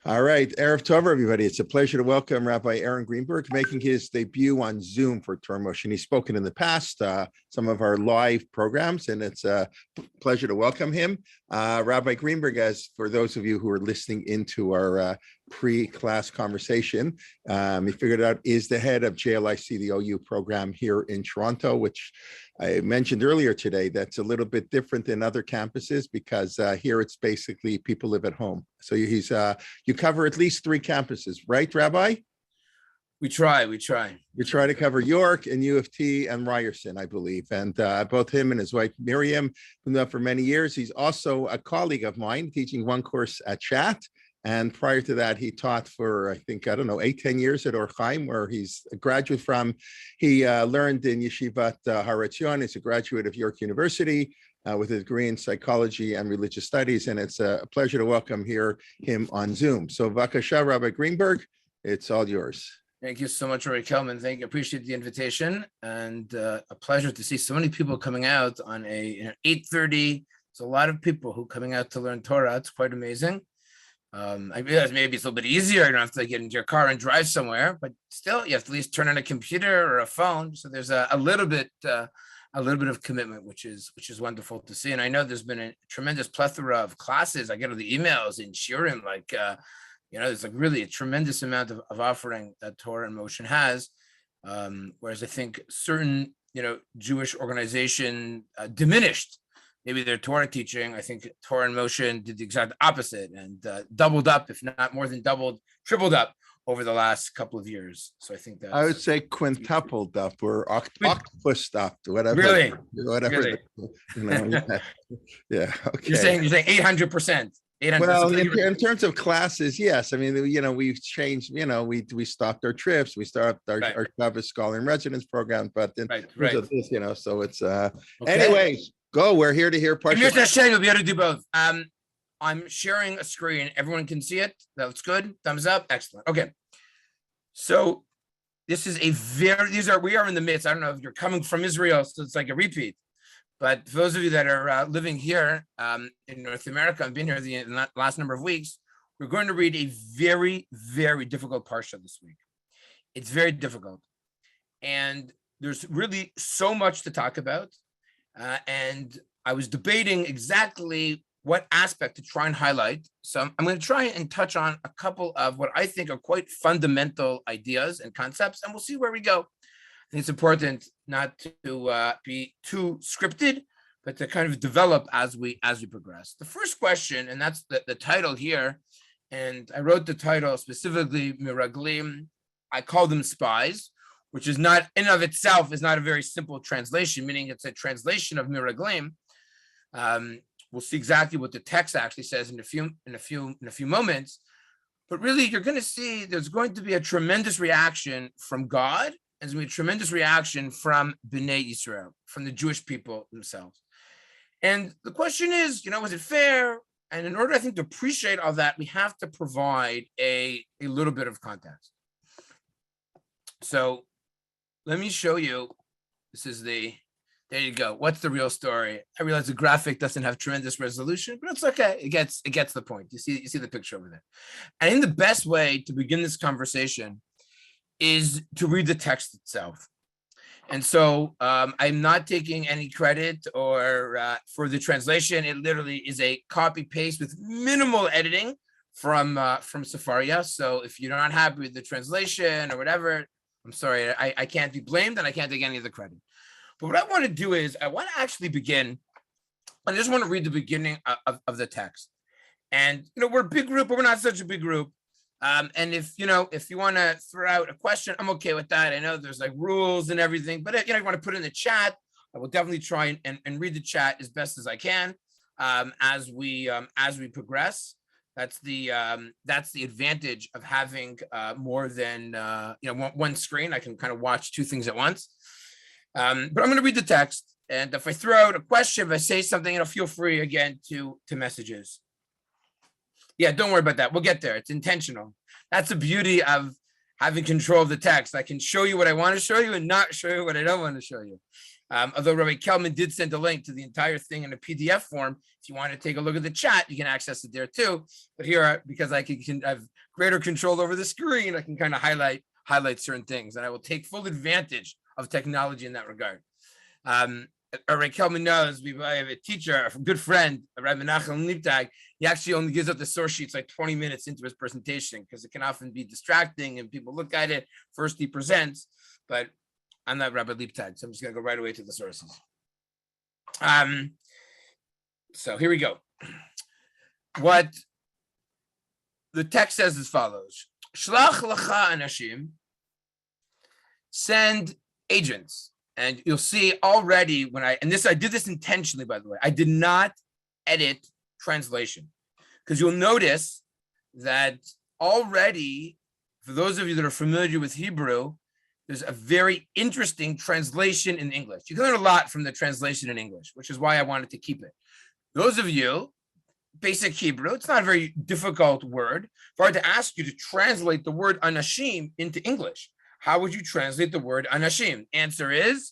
All right, Erev Tov, everybody. It's a pleasure to welcome Rabbi Aaron Greenberg, making his debut on Zoom for Torah Motion. He's spoken in the past, some of our live programs, and it's a pleasure to welcome him. Rabbi Greenberg, as for those of you who are listening into our pre-class conversation, he figured out is the head of JLIC, the OU program here in Toronto, which I mentioned earlier today. That's a little bit different than other campuses because here it's basically people live at home. So you cover at least 3 campuses, right, Rabbi? We try. You try to cover York and U of T and Ryerson, I believe. And both him and his wife, Miriam, been there for many years. He's also a colleague of mine, teaching one course at Chat. And prior to that, he taught for, I think, 8-10 years at Or Chaim, where he's a graduate from. He learned in Yeshivat Har Etzion. He's a graduate of York University with a degree in psychology and religious studies. And it's a pleasure to welcome him on Zoom. So, Vakasha, Rabbi Greenberg, it's all yours. Thank you so much, Rory Kelman. Thank you. Appreciate the invitation, and a pleasure to see so many people coming out on a 8:30. There's a lot of people who are coming out to learn Torah. It's quite amazing. I realize maybe it's a little bit easier. You don't have to get into your car and drive somewhere, but still, you have to at least turn on a computer or a phone. So there's a little bit of commitment, which is wonderful to see. And I know there's been a tremendous plethora of classes. I get all the emails in Shiurim, there's like really a tremendous amount of offering that Torah in Motion has. Whereas I think certain, Jewish organization diminished maybe their Torah teaching. I think Torah in Motion did the exact opposite and doubled up, if not more than doubled, tripled up over the last couple of years. So I think that I would say quintupled up or octopus up, whatever. Really? Whatever. Really? Yeah. Okay. You're saying 800%. Well, in terms of classes, yes. I mean, we've changed. We stopped our trips. We started our Shabbos Scholar in Residence program. But in terms of this, so it's okay. Anyways, go. We're here to hear Parshat. You'll be able to do both. I'm sharing a screen. Everyone can see it. That's good. Thumbs up. Excellent. Okay. So this is we are in the midst. I don't know if you're coming from Israel, so it's like a repeat. But for those of you that are living here in North America and been here the last number of weeks, we're going to read a very, very difficult parsha this week. It's very difficult. And there's really so much to talk about. And I was debating exactly what aspect to try and highlight. So I'm going to try and touch on a couple of what I think are quite fundamental ideas and concepts, and we'll see where we go. I think it's important not to be too scripted, but to kind of develop as we progress. The first question, and that's the title here, and I wrote the title specifically Miraglim. I call them Spies, which is not in and of itself is not a very simple translation, meaning it's a translation of Miraglim. We'll see exactly what the text actually says in a few moments. But really, you're going to see there's going to be a tremendous reaction from God. There's going to be a tremendous reaction from Bnei Yisrael, from the Jewish people themselves. And the question is, is it fair? And in order, I think, to appreciate all that, we have to provide a little bit of context. So let me show you. There you go. What's the real story? I realize the graphic doesn't have tremendous resolution, but it's okay. It gets the point. You see the picture over there. And I think the best way to begin this conversation is to read the text itself. And so I'm not taking any credit or for the translation. It literally is a copy paste with minimal editing from Sefaria. So if you're not happy with the translation or whatever, I'm sorry, I can't be blamed and I can't take any of the credit. But what I want to do is I want to actually begin. I just want to read the beginning of the text. And, we're a big group, but we're not such a big group. And if you want to throw out a question, I'm okay with that. I know there's like rules and everything, but if you want to put it in the chat, I will definitely try and read the chat as best as I can as we progress. That's the advantage of having more than one screen. I can kind of watch 2 things at once. But I'm going to read the text, and if I throw out a question, if I say something, feel free again to messages. Yeah, don't worry about that. We'll get there. It's intentional. That's the beauty of having control of the text. I can show you what I want to show you and not show you what I don't want to show you. Although Rabbi Kelman did send a link to the entire thing in a PDF form. If you want to take a look at the chat, you can access it there too. But here, because I can have greater control over the screen, I can kind of highlight certain things, and I will take full advantage of technology in that regard. Rabbi Kelman knows I have a teacher, a good friend, Rabbi Aaron Greenberg. He actually only gives up the source sheets like 20 minutes into his presentation because it can often be distracting and people look at it. First he presents, but I'm not Rabbi Liebtag, so I'm just going to go right away to the sources. So here we go. What the text says as follows: Shlach lecha anashim, send agents. And you'll see already when I did this intentionally, by the way. I did not edit translation because you'll notice that already, for those of you that are familiar with Hebrew, there's a very interesting translation in English. You can learn a lot from the translation in English, which is why I wanted to keep it. Those of you, basic Hebrew, it's not a very difficult word. If I were to ask you to translate the word anashim into English, how would you translate the word anashim? Answer is?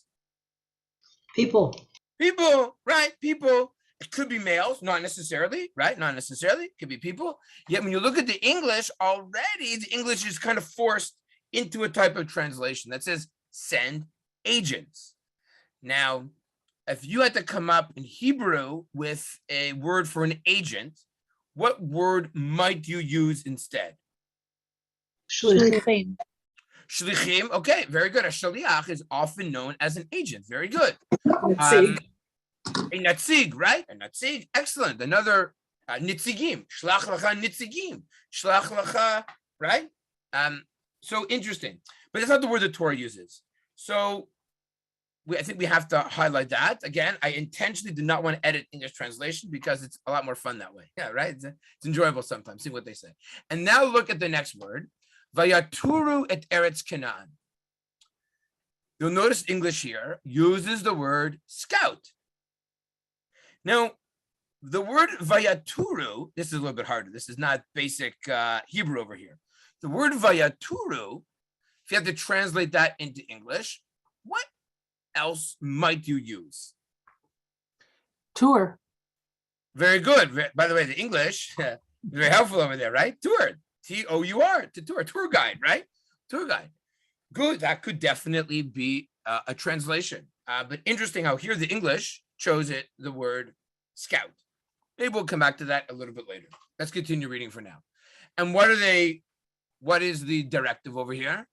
People. People, right? People. It could be males, not necessarily, right? Not necessarily. It could be people. Yet when you look at the English, already the English is kind of forced into a type of translation that says send agents. Now, if you had to come up in Hebrew with a word for an agent, what word might you use instead? Shlichim. Shlichim, okay, very good. A shaliach is often known as an agent. Very good. Natzig. A natzig, right? A natzig, excellent. Another nitzigim. Shlach lecha nitzigim. Shlach lecha, right? So interesting. But that's not the word the Torah uses. So I think we have to highlight that. Again, I intentionally did not want to edit English translation because it's a lot more fun that way. Yeah, right? It's enjoyable sometimes. See what they say. And now look at the next word. Vayaturu et Eretz Canaan. You'll notice English here uses the word scout. Now, the word vayaturu, this is a little bit harder. This is not basic Hebrew over here. The word vayaturu, if you have to translate that into English, what else might you use? Tour. Very good. By the way, the English, very helpful over there, right? Tour. T-O-U-R, to tour guide, right? Tour guide. Good. That could definitely be a translation. But interesting how here the English chose the word scout. Maybe we'll come back to that a little bit later. Let's continue reading for now. And what is the directive over here?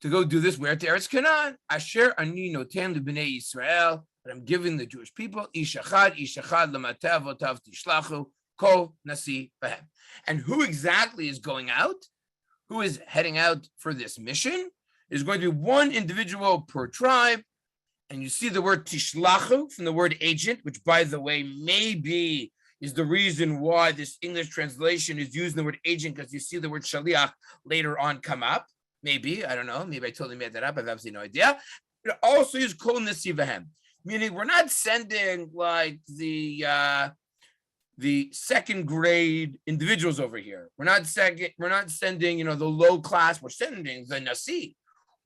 To go do this where? To Eretz Canaan. Asher ani noten lebnei Yisrael, that I'm giving the Jewish people. Ish echad l'mateh avotav tishlachu. Kol nasi bahem. And who exactly is going out? Who is heading out for this mission? Is going to be one individual per tribe. And you see the word tishlachu from the word agent, which, by the way, maybe is the reason why this English translation is using the word agent, because you see the word shaliach later on come up. Maybe, I don't know. Maybe I totally made that up. I have absolutely no idea. It also is kol nasi bahem, meaning we're not sending like the second grade individuals over here. We're not sending, the low class. We're sending the nasi.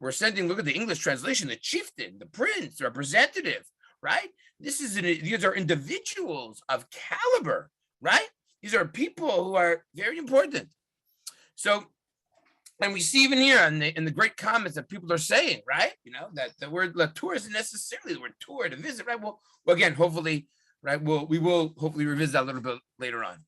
We're sending, look at the English translation, the chieftain, the prince, the representative, right? These are individuals of caliber, right? These are people who are very important. So, and we see even here in the great comments that people are saying, right? That the word tour isn't necessarily the word tour, to visit, right? Well, again, hopefully, right? We will hopefully revisit that a little bit later on.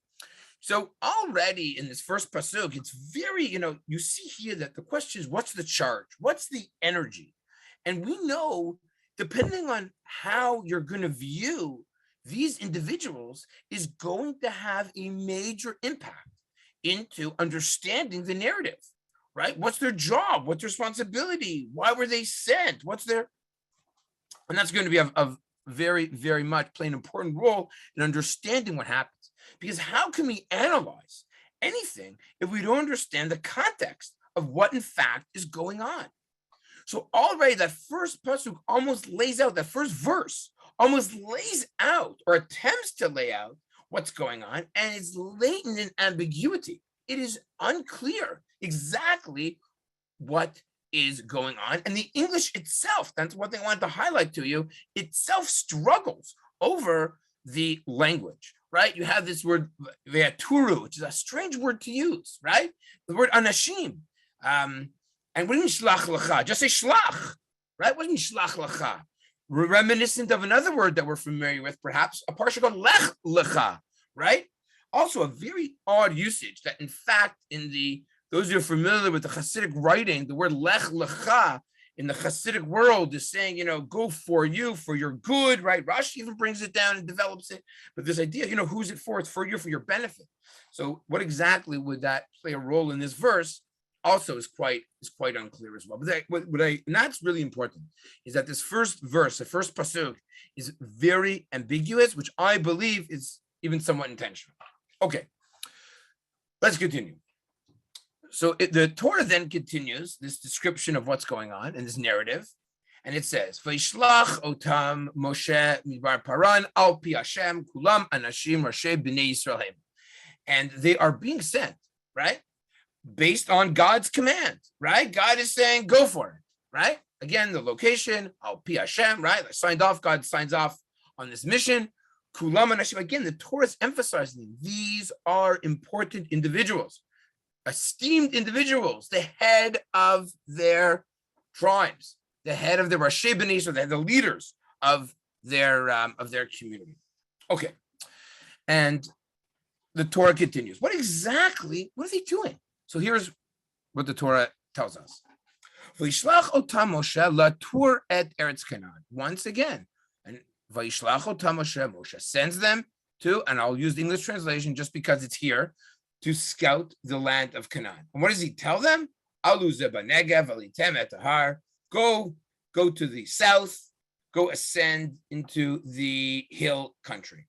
So already in this first pasuk, it's very, you see here that the question is, what's the charge? What's the energy? And we know, depending on how you're going to view these individuals, is going to have a major impact into understanding the narrative, right? What's their job? What's their responsibility? Why were they sent? And that's going to be of very, very much play an important role in understanding what happens. Because how can we analyze anything if we don't understand the context of what in fact is going on? So already that first pasuk almost lays out, that first verse almost lays out or attempts to lay out what's going on, and it's latent in ambiguity. It is unclear exactly what is going on. And the English itself, that's one thing I wanted to highlight to you, itself struggles over the language, right? You have this word, ve'aturu, which is a strange word to use, right? The word anashim. And what do you mean shlach lecha? Just say shlach, right? What do you mean shlach lecha? Reminiscent of another word that we're familiar with, perhaps, a parsha called lech lecha, right? Also a very odd usage that, in fact, those who are familiar with the Hasidic writing, the word lech lecha in the Hasidic world is saying, go for you, for your good, right? Rashi even brings it down and develops it. But this idea, who's it for? It's for you, for your benefit. So what exactly would that play a role in this verse? Also is quite unclear as well. But and that's really important, is that this first verse, the first pasuk, is very ambiguous, which I believe is even somewhat intentional. Okay, let's continue. So the Torah then continues this description of what's going on in this narrative, and it says, "Vayishlach otam Moshe midbar Paran al pi Hashem kulam anashim rashi bnei Yisrael." And they are being sent, right? Based on God's command, right? God is saying, go for it, right? Again, the location, al pi Hashem, right? God signs off on this mission. Kulam anashim. Again, the Torah is emphasizing these are important individuals, esteemed individuals, the head of their tribes, the head of the Rashi B'nai, so they're the leaders of their community. Okay, and the Torah continues. What are they doing? So here's what the Torah tells us. Vayishlach otam Moshe latur et Eretz Canaan. Once again, and Vayishlach otam Moshe sends them to, and I'll use the English translation just because it's here, to scout the land of Canaan. And what does he tell them? Alu zebanegev alitem et har. Go to the south, go ascend into the hill country.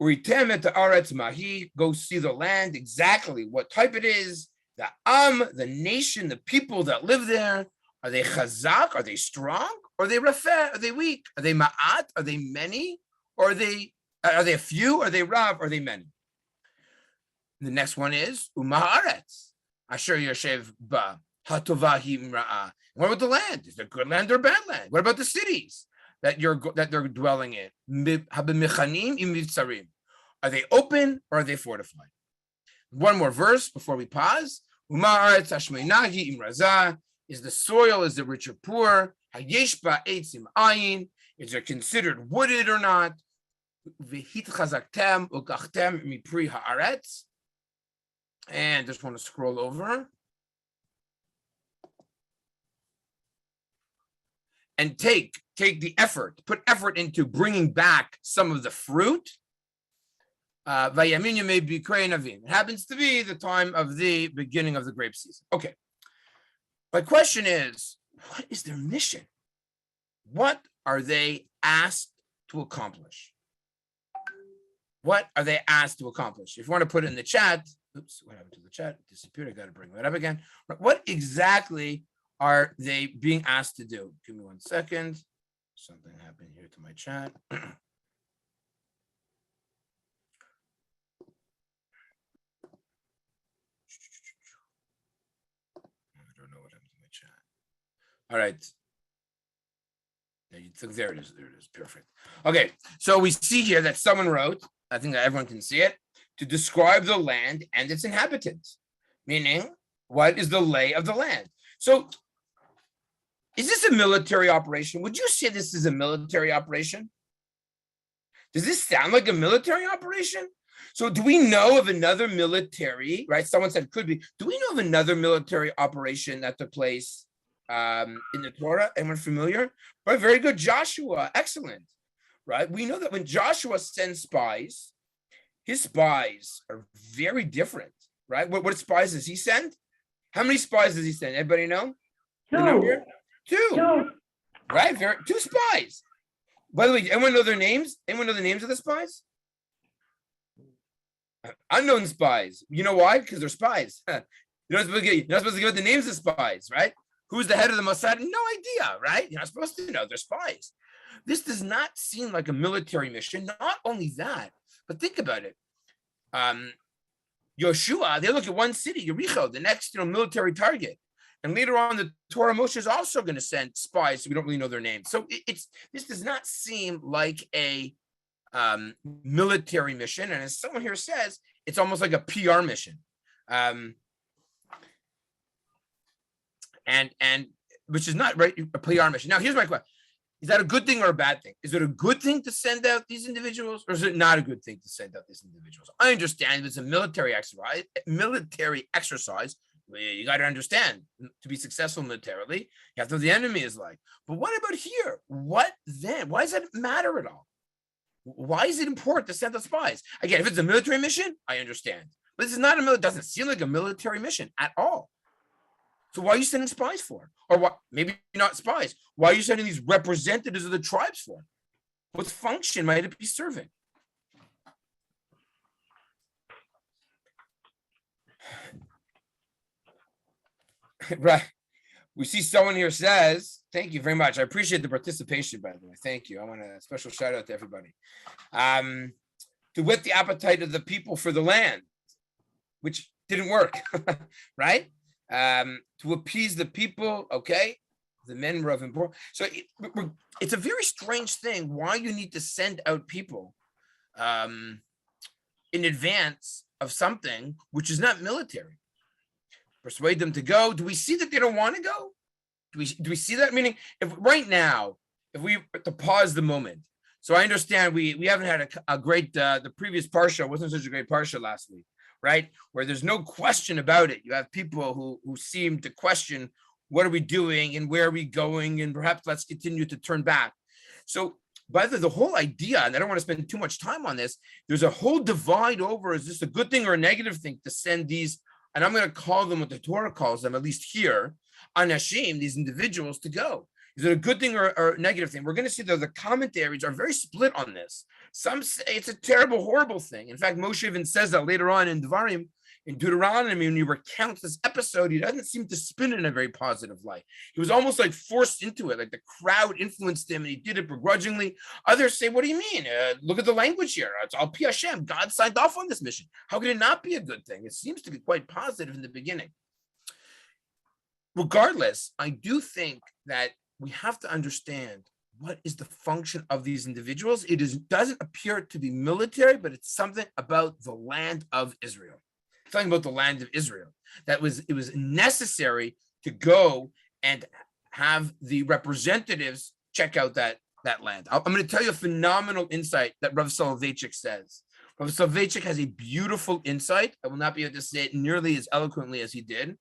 Uritem et haaretz mahi. Go see the land, exactly what type it is. The nation, the people that live there, are they chazak? Are they strong? Or are they rafeh? Are they weak? Are they ma'at? Are they many? Or are they a few? Are they rav? Are they many? The next one is Umaharetz, Asher Yoshev Ba, Hatovahi Imra'a. What about the land? Is there good land or bad land? What about the cities that they're dwelling in? Habemichanim imivtsarim. Are they open or are they fortified? One more verse before we pause. Umaharetz Hashmeinahi Imraza. Is the soil, is it rich or poor? Hayesh Ba Eitzim Ayin. Is it considered wooded or not? Vehit Chazaktem Ukachtem Mipri Haaretz. And just want to scroll over and take the effort, put effort into bringing back some of the fruit. It happens to be the time of the beginning of the grape season. Okay. My question is, what is their mission? What are they asked to accomplish? What are they asked to accomplish? If you want to put it in the chat, oops, what happened to the chat? It disappeared. I got to bring that up again. What exactly are they being asked to do? Give me 1 second. Something happened here to my chat. I don't know what happened to my chat. All right. There it is. There it is. Perfect. Okay. So we see here that someone wrote, I think that everyone can see it, to describe the land and its inhabitants, meaning what is the lay of the land? So is this a military operation? Would you say this is a military operation? Does this sound like a military operation? So do we know of another military, right? Someone said could be. Do we know of another military operation that took place in the Torah? Anyone familiar? Right, very good. Joshua, excellent. Right? We know that when Joshua sends spies, his spies are very different, right? What spies does he send? How many spies does he send? Anybody know? Two. Right? Two spies. By the way, anyone know their names? Anyone know the names of the spies? Unknown spies. You know why? Because they're spies. You're not supposed to give the names of spies, right? Who's the head of the Mossad? No idea, right? You're not supposed to know. They're spies. This does not seem like a military mission. Not only that, but think about it. Yeshua, they look at one city, Yericho, the next military target. And later on, the Torah Moshe is also going to send spies. So we don't really know their names. So this does not seem like a military mission. And as someone here says, it's almost like a PR mission. And which is not right, a PR mission. Now, here's my question. Is that a good thing or a bad thing? Is it a good thing to send out these individuals, or is it not a good thing to send out these individuals? I understand it's a military exercise. You got to understand, to be successful militarily, you have to know what the enemy is like. But what about here? What then? Why does that matter at all? Why is it important to send out spies? Again, if it's a military mission, I understand. But this is not it doesn't seem like a military mission at all. So why are you sending spies for? Or what? Maybe not spies. Why are you sending these representatives of the tribes for? What function might it be serving? Right. We see someone here says, thank you very much. I appreciate the participation, by the way. Thank you. I want a special shout out to everybody. To whet the appetite of the people for the land, which didn't work, right? To appease the people, okay? The men were of importance. So it's a very strange thing why you need to send out people in advance of something which is not military. Persuade them to go. Do we see that they don't want to go? Do we see that? Meaning, if right now, if we to pause the moment. So I understand we haven't had a great, the previous Parsha wasn't such a great Parsha last week, right? Where there's no question about it. You have people who seem to question, what are we doing and where are we going? And perhaps let's continue to turn back. So by the whole idea, and I don't want to spend too much time on this, there's a whole divide over, is this a good thing or a negative thing to send these, and I'm going to call them what the Torah calls them, at least here, anashim, these individuals, to go. Is it a good thing or a negative thing? We're going to see that the commentaries are very split on this. Some say it's a terrible, horrible thing. In fact, Moshe even says that later on in Devarim, in Deuteronomy, when he recounts this episode, he doesn't seem to spin it in a very positive light. He was almost like forced into it, like the crowd influenced him and he did it begrudgingly. Others say, what do you mean? Look at the language here. It's all Pi Hashem. God signed off on this mission. How could it not be a good thing? It seems to be quite positive in the beginning. Regardless, I do think that we have to understand what is the function of these individuals. It doesn't appear to be military, but it's something about the land of Israel. Talking about the land of Israel, it was necessary to go and have the representatives check out that land. I'm going to tell you a phenomenal insight that Rav Soloveitchik says. Rav Soloveitchik has a beautiful insight. I will not be able to say it nearly as eloquently as he did.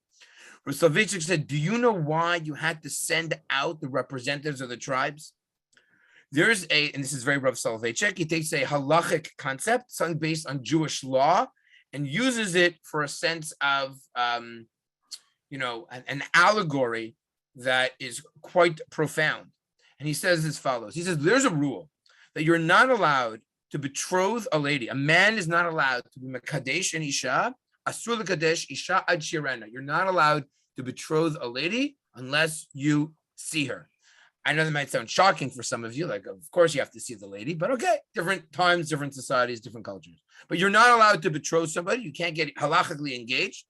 Rav Soloveitchik said, do you know why you had to send out the representatives of the tribes? There's and this is very Rav Soloveitchik, he takes a halachic concept, something based on Jewish law, and uses it for a sense of, an allegory that is quite profound. And he says as follows. He says, there's a rule that you're not allowed to betroth a lady. A man is not allowed to be mekadesh an isha, asur l'kadesh isha ad shirena. You're not allowed to betroth a lady unless you see her. I know that might sound shocking for some of you, like, of course you have to see the lady, but okay, different times, different societies, different cultures. But you're not allowed to betroth somebody. You can't get halachically engaged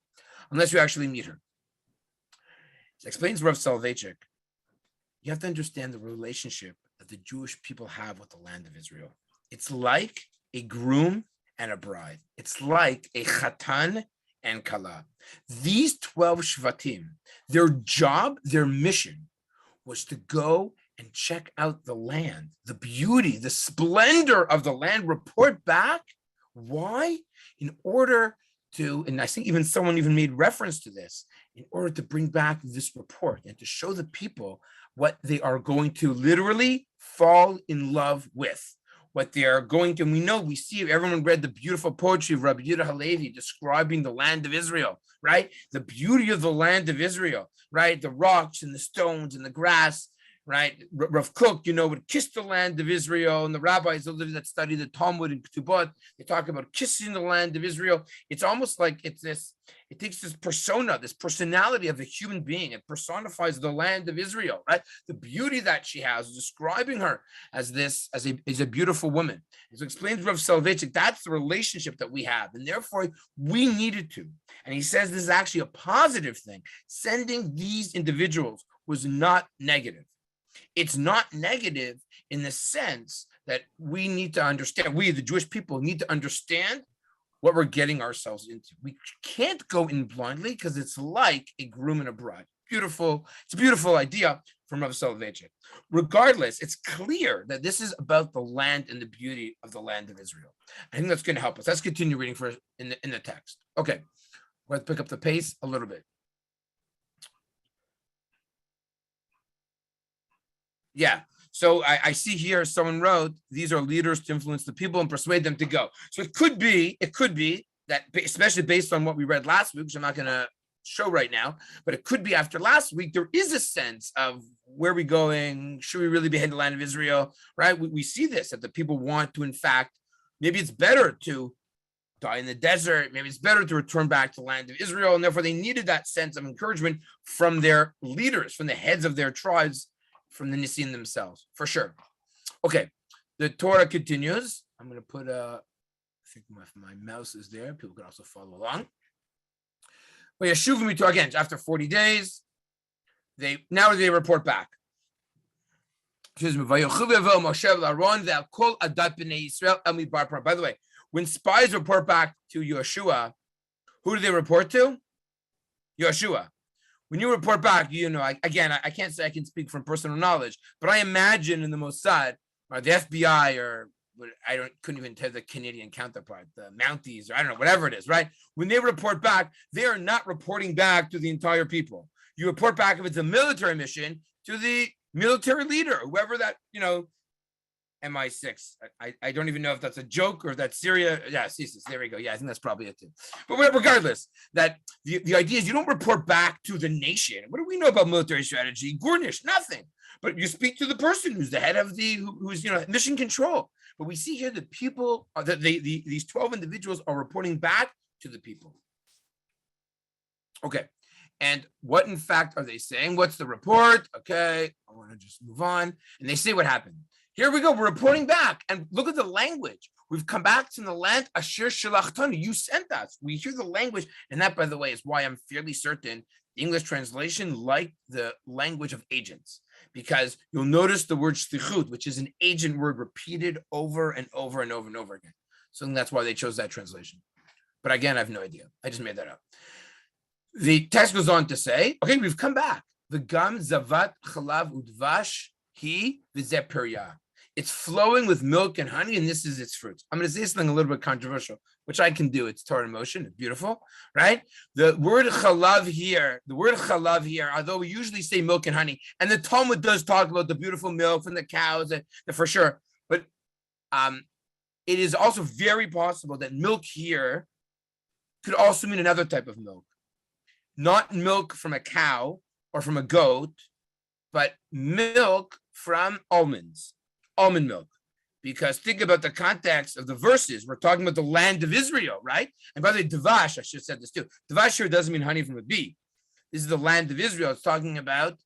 unless you actually meet her. It explains Rav Soloveitchik. You have to understand the relationship that the Jewish people have with the land of Israel. It's like a groom and a bride. It's like a chatan and kala. These 12 shvatim, their job, their mission was to go and check out the land, the beauty, the splendor of the land, report back. Why? In order to, and I think even someone even made reference to this, in order to bring back this report and to show the people what they are going to literally fall in love with, what they are going to, and we see, everyone read the beautiful poetry of Rabbi Yehuda Halevi describing the land of Israel, right? The beauty of the land of Israel, right? The rocks and the stones and the grass, right? Rav Kook, would kiss the land of Israel, and the rabbis that study the Talmud and Ketubot, they talk about kissing the land of Israel. It's almost like it takes this persona, this personality of a human being. It personifies the land of Israel, right? The beauty that she has, describing her as a beautiful woman. So explains Rav Soloveitchik, that's the relationship that we have, and therefore we needed to. And he says this is actually a positive thing. Sending these individuals was not negative. It's not negative in the sense that we need to understand, we, the Jewish people, need to understand what we're getting ourselves into. We can't go in blindly because it's like a groom and a bride. Beautiful. It's a beautiful idea from Rav Soloveitchik. Regardless, it's clear that this is about the land and the beauty of the land of Israel. I think that's going to help us. Let's continue reading in the text. Okay, let's pick up the pace a little bit. Yeah. So I see here someone wrote, these are leaders to influence the people and persuade them to go. So it could be that, especially based on what we read last week, which I'm not going to show right now, but it could be after last week, there is a sense of where are we going? Should we really be heading to the land of Israel? Right? We see this, that the people want to, in fact, maybe it's better to die in the desert. Maybe it's better to return back to the land of Israel. And therefore they needed that sense of encouragement from their leaders, from the heads of their tribes, from the Nisim themselves, for sure. Okay, the Torah continues. I'm going to put I think my mouse is there. People can also follow along. But Yeshua, again, after 40 days, they report back. By the way, when spies report back to Yeshua, who do they report to? Yeshua. When you report back, I can't say I can speak from personal knowledge, but I imagine in the Mossad or the FBI or couldn't even tell the Canadian counterpart, the Mounties, or I don't know, whatever it is, right? When they report back, they are not reporting back to the entire people. You report back if it's a military mission to the military leader, whoever that, MI6. I don't even know if that's a joke or if that's Syria. Yeah, CSIS. There we go. Yeah, I think that's probably it too. But regardless, that the idea is you don't report back to the nation. What do we know about military strategy? Gornish, nothing. But you speak to the person who's the head of who's mission control. But we see here that people, that these 12 individuals are reporting back to the people. Okay. And what, in fact, are they saying? What's the report? Okay, I want to just move on. And they say what happened. Here we go. We're reporting back. And look at the language. We've come back to the land. Asher Shlachtanu. You sent us. We hear the language. And that, by the way, is why I'm fairly certain the English translation liked the language of agents. Because you'll notice the word shlichut, which is an agent word repeated over and over and over and over again. So that's why they chose that translation. But again, I have no idea. I just made that up. The text goes on to say, okay, we've come back. The gam zavat chalav udvash he v'zeh. It's flowing with milk and honey, and this is its fruits. I'm going to say something a little bit controversial, which I can do. It's Torah in motion. It's beautiful, right? The word chalav here, although we usually say milk and honey, and the Talmud does talk about the beautiful milk from the cows, for sure. But it is also very possible that milk here could also mean another type of milk. Not milk from a cow or from a goat, but milk from almonds, almond milk. Because think about the context of the verses. We're talking about the land of Israel, right? And by the way, Devash, I should have said this too. Devash here doesn't mean honey from a bee. This is the land of Israel. It's talking about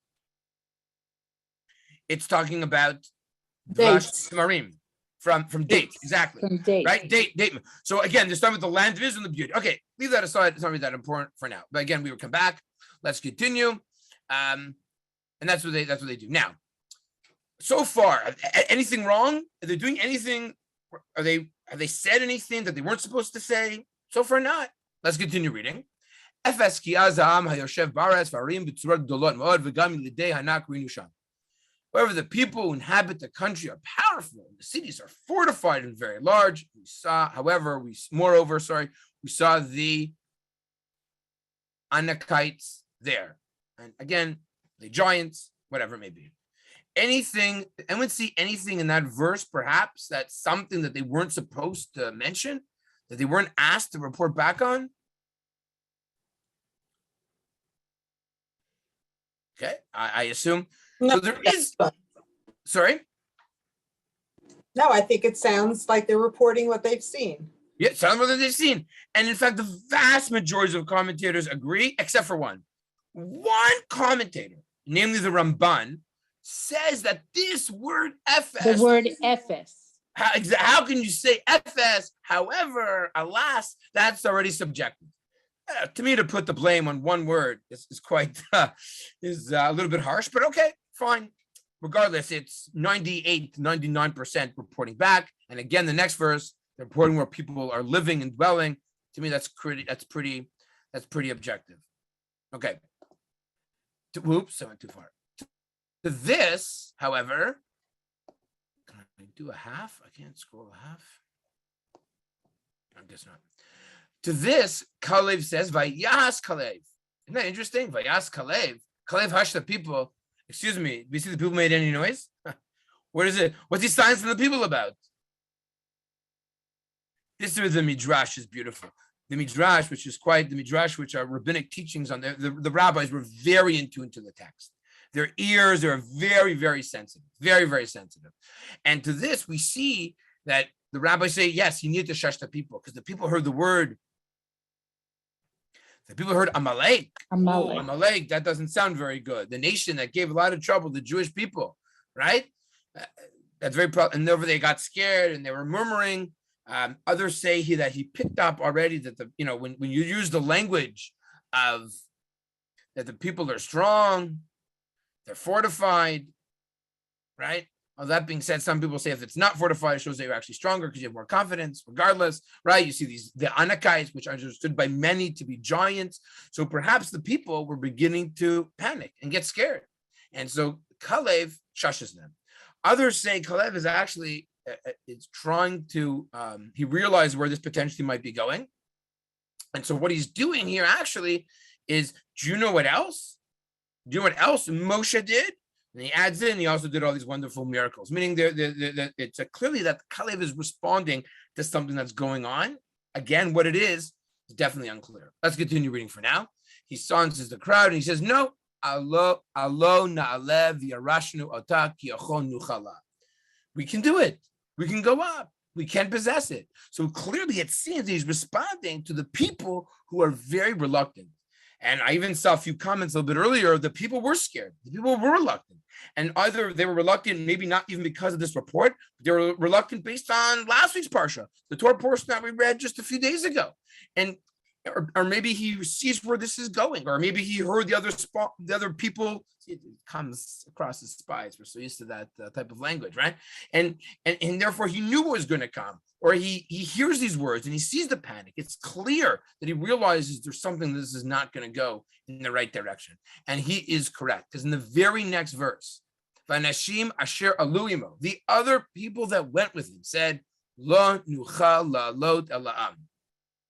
Dates. Tamarim, from dates, exactly. From dates. Right? Date. So again, this time with the land of Israel and the beauty. Okay, leave that aside. It's not really that important for now. But again, we will come back. Let's continue. And that's what they do. Now, so far, anything wrong? Are they doing anything? Have they said anything that they weren't supposed to say? So far, not. Let's continue reading. However, the people who inhabit the country are powerful, and the cities are fortified and very large. We saw the Anakites there. And again, the giants, whatever it may be. Anything, anyone see anything in that verse, perhaps, that's something that they weren't supposed to mention, that they weren't asked to report back on? Okay, I assume So there is, sorry? No, I think it sounds like they're reporting what they've seen. Yeah, some of them they've seen. And in fact, the vast majority of commentators agree, except for one. One commentator, namely the Ramban, says that this word The FS, word Ephes. how can you say FS? However, alas, that's already subjective. To me, to put the blame on one word is quite, is a little bit harsh, but okay, fine. Regardless, it's 98, 99% reporting back. And again, the next verse, they're reporting where people are living and dwelling. To me, that's pretty objective. Okay. Oops, I went too far. To this, however, can I do a half? I can't scroll a half. I guess not. To this, Kalev says, Vayas Kalev. Isn't that interesting? Vayas Kalev. Kalev hushed the people. Excuse me, do you see the people made any noise? What is it? What's he silencing the people about? This is the Midrash is beautiful. The Midrash, which are rabbinic teachings on the rabbis were very in tune to the text. Their ears are very, very sensitive, very, very sensitive. And to this, we see that the rabbis say, yes, you need to shush the people because the people heard the word. The people heard Amalek. Amalek. Oh, Amalek, that doesn't sound very good. The nation that gave a lot of trouble to the Jewish people, right? That's very and therefore they got scared and they were murmuring. Others say that he picked up already that when you use the language of that the people are strong, they're fortified, right? Well, that being said, some people say if it's not fortified, it shows that you're actually stronger because you have more confidence, regardless, right? You see the Anakites, which are understood by many to be giants. So perhaps the people were beginning to panic and get scared. And so Kalev shushes them. Others say Kalev is actually is trying to, he realized where this potentially might be going. And so what he's doing here actually is, do you know what else? Do you know what else Moshe did? And he adds in, he also did all these wonderful miracles, meaning it's clearly that Kalev is responding to something that's going on. Again, what it is definitely unclear. Let's continue reading for now. He silences the crowd and he says, no, we can do it. We can go up. We can possess it. So clearly it seems he's responding to the people who are very reluctant. And I even saw a few comments a little bit earlier. The people were scared. The people were reluctant. And either they were reluctant, maybe not even because of this report, but they were reluctant based on last week's Parsha, the Torah portion that we read just a few days ago. And or maybe he sees where this is going, or maybe he heard the other people. It comes across as spies. We're so used to that type of language, right? And therefore he knew what was going to come, or he hears these words and he sees the panic. It's clear that he realizes there's something that this is not going to go in the right direction, and he is correct because in the very next verse, "Vanashim asher aluimo," the other people that went with him said, "Lo nuchal la'alot ela'am."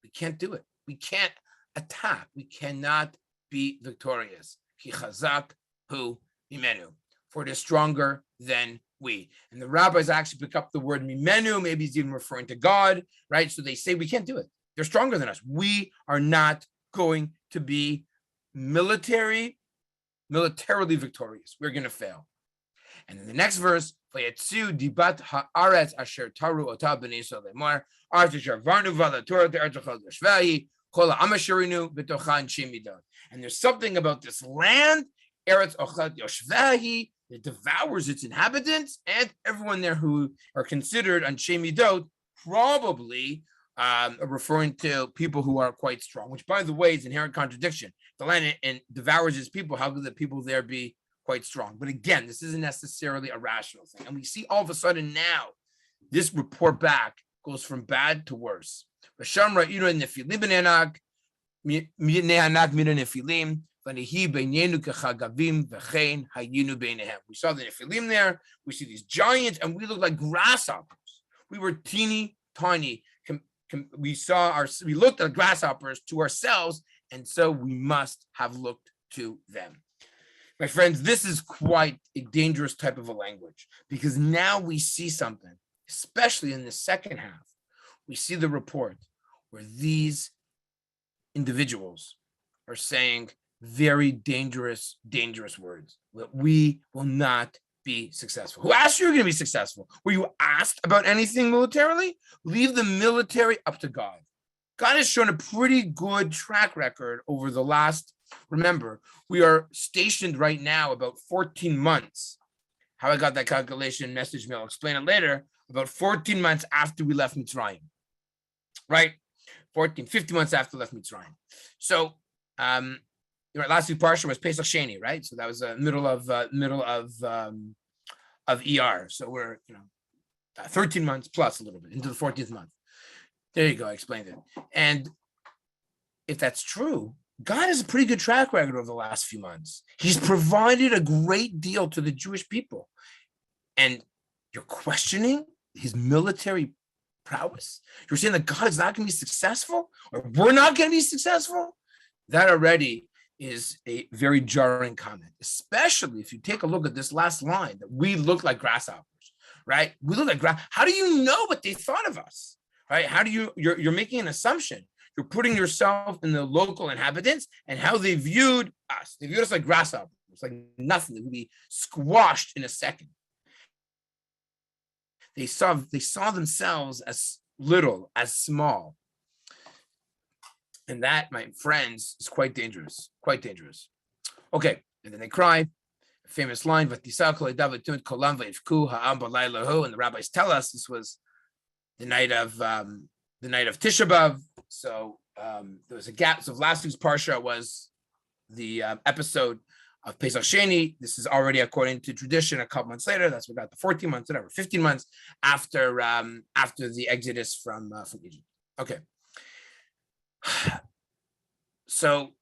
We can't do it. We can't attack. We cannot be victorious. Ki chazak hu mimenu, for it is stronger than we. And the rabbis actually pick up the word mimenu. Maybe he's even referring to God, right? So they say we can't do it. They're stronger than us. We are not going to be militarily victorious. We're going to fail. And in the next verse, vayetzu dibat haaretz asher taru ota b'nei Yisrael lemar arz asher varnu v'alatorah te'eretz ochel yashvahi kol ha'amashirinu b'tocha anshe midot. And there's something about this land, Eretz ochel yashvahi, it devours its inhabitants and everyone there who are considered anshe midot, probably referring to people who are quite strong, which by the way is inherent contradiction. The land and devours its people. How could the people there be quite strong? But again, this isn't necessarily a rational thing. And we see all of a sudden now, this report back goes from bad to worse. We saw the Nephilim there. We see these giants, and we look like grasshoppers. We were teeny tiny. We looked at grasshoppers to ourselves, and so we must have looked to them. My friends, this is quite a dangerous type of a language, because now we see something, especially in the second half. We see the report where these individuals are saying very dangerous, dangerous words. We will not be successful. Who asked you you're going to be successful? Were you asked about anything militarily? Leave the military up to God. God has shown a pretty good track record over the last, remember, we are stationed right now about 14 months. How I got that calculation, message me, I'll explain it later, about 14 months after we left Mitzrayim, right? 50 months after we left Mitzrayim. So, last week Parsha was Pesach Sheni, right? So that was middle of ER. So we're 13 months plus a little bit into the 14th month. There you go. I explained it. And if that's true, God has a pretty good track record over the last few months. He's provided a great deal to the Jewish people. And you're questioning his military prowess? You're saying that God is not going to be successful, or we're not going to be successful? That already is a very jarring comment, especially if you take a look at this last line, that we look like grasshoppers, right? We look like how do you know what they thought of us, right? How do you're making an assumption. You're putting yourself in the local inhabitants and how they viewed us. They viewed us like grasshoppers, like nothing. They would be squashed in a second. They saw themselves as little, as small. And that, my friends, is quite dangerous, quite dangerous. Okay, and then they cry. A famous line, and the rabbis tell us this was the night of Tisha B'Av. So there was a gap. So last week's Parsha was the episode of Pesach Sheni. This is already, according to tradition, a couple months later. That's about the 14 months, whatever, 15 months after the exodus from Egypt. Okay. So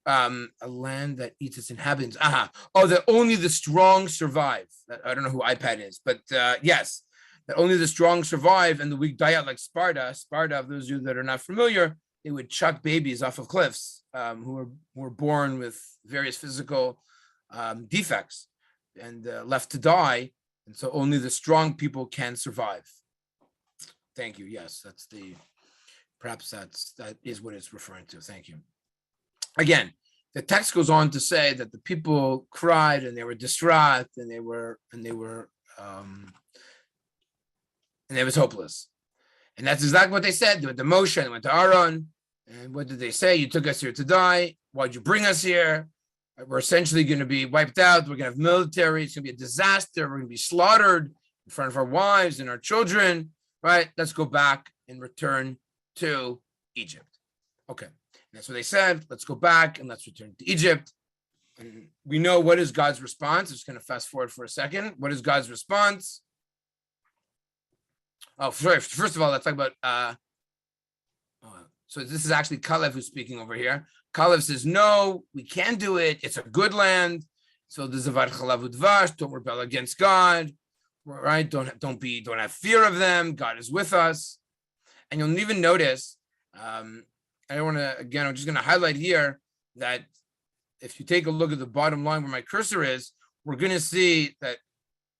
a land that eats its inhabitants. That only the strong survive. I don't know who iPad is, but yes, that only the strong survive and the weak die out, like Sparta. Sparta, for those of you that are not familiar, they would chuck babies off of cliffs who were born with various physical defects and left to die. And so only the strong people can survive. Thank you. Yes, perhaps that is what it's referring to. Thank you. Again, the text goes on to say that the people cried and they were distraught and it was hopeless. And that's exactly what they said. They went to Moshe and they went to Aaron. And what did they say? You took us here to die. Why'd you bring us here? We're essentially going to be wiped out. We're going to have military. It's going to be a disaster. We're going to be slaughtered in front of our wives and our children. Right? Let's go back and return to Egypt. Okay. And that's what they said. Let's go back and let's return to Egypt. And we know what is God's response. I'm just going to fast forward for a second. What is God's response? Oh, sorry. First of all, let's talk about, so this is actually Kalev who's speaking over here. Kalev says, no, we can do it. It's a good land. So the Zavar Chalav Udvash, don't rebel against God, right? Don't have fear of them. God is with us. And you'll even notice, I'm just going to highlight here that if you take a look at the bottom line where my cursor is, we're going to see that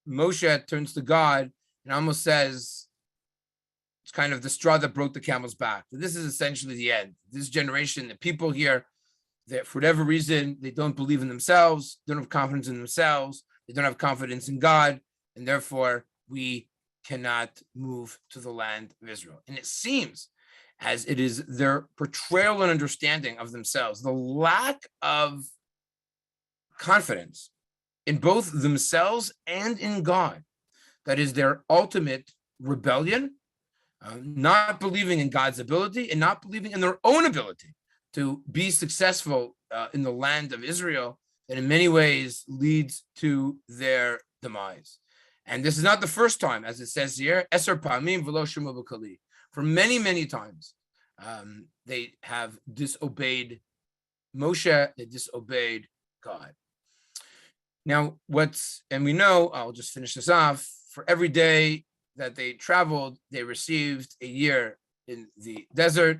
Moshe turns to God and almost says, it's kind of the straw that broke the camel's back. This is essentially the end. This generation, the people here, that for whatever reason, they don't believe in themselves, don't have confidence in themselves, they don't have confidence in God, and therefore we cannot move to the land of Israel. And it seems as it is their portrayal and understanding of themselves, the lack of confidence in both themselves and in God, that is their ultimate rebellion, not believing in God's ability and not believing in their own ability to be successful in the land of Israel, that in many ways leads to their demise. And this is not the first time, as it says here, Eser Pamim v'lo shemu b'kali. For many, many times, they have disobeyed Moshe, they disobeyed God. Now, and we know, I'll just finish this off, for every day that they traveled, they received a year in the desert.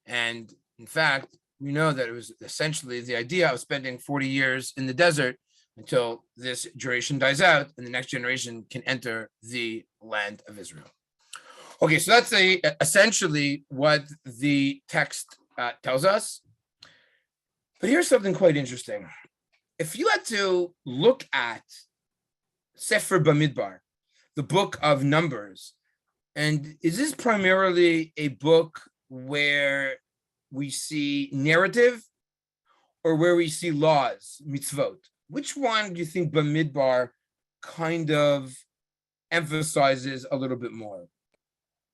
And in fact, we know that it was essentially the idea of spending 40 years in the desert until this generation dies out and the next generation can enter the land of Israel. Okay, so that's essentially what the text tells us. But here's something quite interesting. If you had to look at Sefer Bamidbar, the book of Numbers, and is this primarily a book where we see narrative or where we see laws, mitzvot? Which one do you think Bamidbar kind of emphasizes a little bit more?